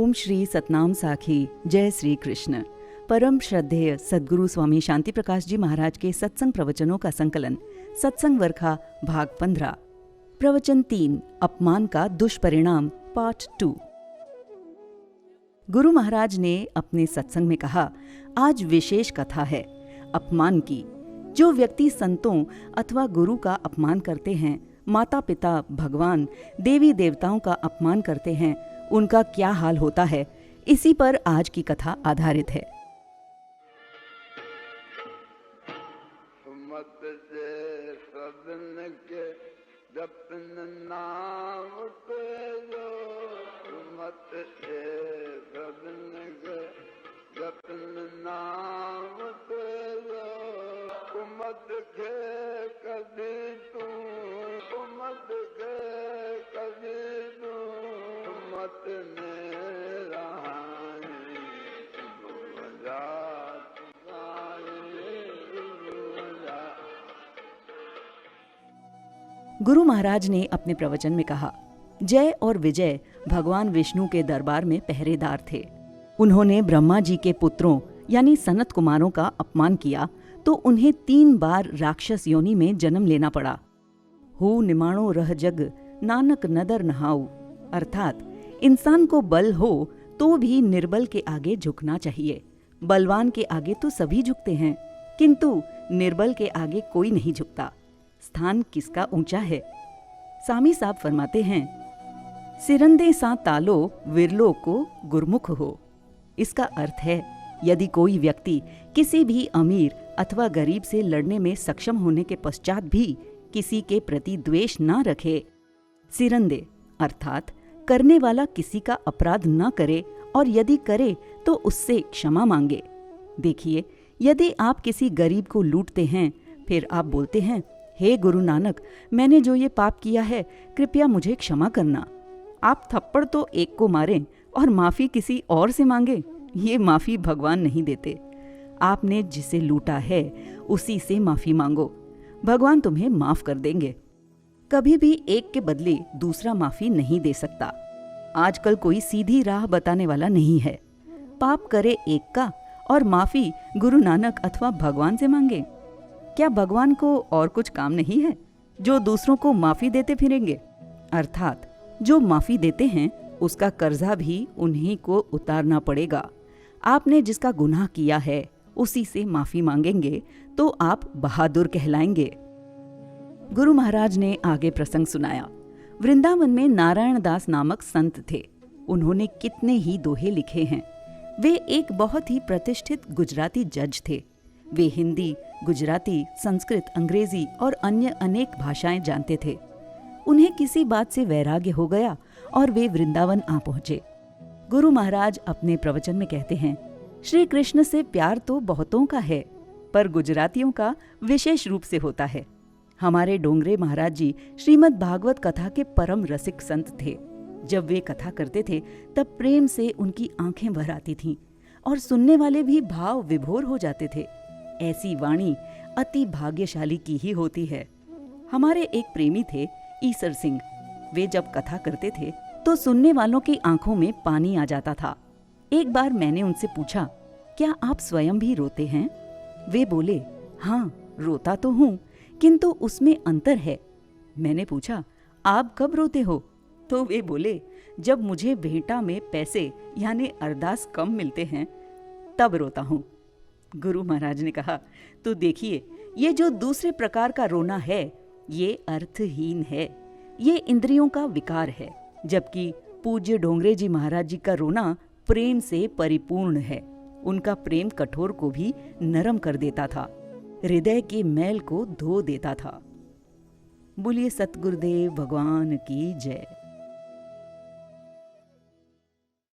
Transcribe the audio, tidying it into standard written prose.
ओम श्री सतनाम साखी। जय श्री कृष्ण। परम श्रद्धेय सद्गुरु स्वामी शांति प्रकाश जी महाराज के सत्संग प्रवचनों का संकलन, सत्संग वर्खा भाग 15, प्रवचन 3, अपमान का दुष्परिणाम, पार्ट 2। गुरु महाराज ने अपने सत्संग में कहा, आज विशेष कथा है अपमान की। जो व्यक्ति संतों अथवा गुरु का अपमान करते हैं, माता पिता, भगवान, देवी देवताओं का अपमान करते हैं, उनका क्या हाल होता है, इसी पर आज की कथा आधारित है। गुरु महाराज ने अपने प्रवचन में कहा, जय और विजय भगवान विष्णु के दरबार में पहरेदार थे। उन्होंने ब्रह्मा जी के पुत्रों यानी सनत कुमारों का अपमान किया तो उन्हें 3 बार राक्षस योनि में जन्म लेना पड़ा। हो निमाणो रह जग नानक नदर नहाऊ, अर्थात इंसान को बल हो तो भी निर्बल के आगे झुकना चाहिए। बलवान के आगे तो सभी झुकते हैं, किंतु निर्बल के आगे कोई नहीं झुकता। स्थान किसका ऊंचा है? सामी साहब फरमाते हैं, सिरंदे सा तालो विरलो को गुरमुख हो। इसका अर्थ है, यदि कोई व्यक्ति किसी भी अमीर अथवा गरीब से लड़ने में सक्षम होने के पश्चात भी किसी के प्रति द्वेष न रखे, सिरंदे अर्थात करने वाला किसी का अपराध न करे और यदि करे तो उससे क्षमा मांगे। देखिए, यदि आप किसी गरीब को लूटते हैं, फिर आप बोलते हैं, हे गुरु नानक, मैंने जो ये पाप किया है, कृपया मुझे क्षमा करना। आप थप्पड़ तो एक को मारें और माफी किसी और से मांगे, ये माफी भगवान नहीं देते। आपने जिसे लूटा है उसी से माफी मांगो, भगवान तुम्हें माफ कर देंगे। कभी भी एक के बदले दूसरा माफी नहीं दे सकता। आजकल कोई सीधी राह बताने वाला नहीं है। पाप करे एक का और माफी गुरु नानक अथवा भगवान से मांगे। क्या भगवान को और कुछ काम नहीं है जो दूसरों को माफी देते फिरेंगे? अर्थात जो माफी देते हैं उसका कर्जा भी उन्हीं को उतारना पड़ेगा। आपने जिसका गुनाह किया है उसी से माफी मांगेंगे तो आप बहादुर कहलाएंगे। गुरु महाराज ने आगे प्रसंग सुनाया। वृंदावन में नारायण दास नामक संत थे। उन्होंने कितने ही दोहे लिखे हैं। वे एक बहुत ही प्रतिष्ठित गुजराती जज थे। वे हिंदी, गुजराती, संस्कृत, अंग्रेजी और अन्य अनेक भाषाएं जानते थे। उन्हें किसी बात से वैराग्य हो गया और वे वृंदावन आ पहुंचे। गुरु महाराज अपने प्रवचन में कहते हैं, श्री कृष्ण से प्यार तो बहुतों का है, पर गुजरातियों का विशेष रूप से होता है। हमारे डोंगरे महाराज जी श्रीमद् भागवत कथा के परम रसिक संत थे। जब वे कथा करते थे तब प्रेम से उनकी आंखें भर आती थीं और सुनने वाले भी भाव विभोर हो जाते थे। ऐसी वाणी अति भाग्यशाली की ही होती है। हमारे एक प्रेमी थे, ईसर सिंह। वे जब कथा करते थे तो सुनने वालों की आंखों में पानी आ जाता था। एक बार मैंने उनसे पूछा, क्या आप स्वयं भी रोते हैं? वे बोले, हाँ, रोता तो हूँ, किंतु उसमें अंतर है। मैंने पूछा, आप कब रोते हो? तो वे बोले, जब मुझे भेंटा में पैसे यानी अरदास कम मिलते हैं तब रोता हूँ। गुरु महाराज ने कहा, तो देखिए, ये जो दूसरे प्रकार का रोना है ये अर्थहीन है, ये इंद्रियों का विकार है। जबकि पूज्य डोंगरे जी महाराज जी का रोना प्रेम से परिपूर्ण है। उनका प्रेम कठोर को भी नरम कर देता था, हृदय के मैल को धो देता था। बोलिए सतगुरुदेव भगवान की जय।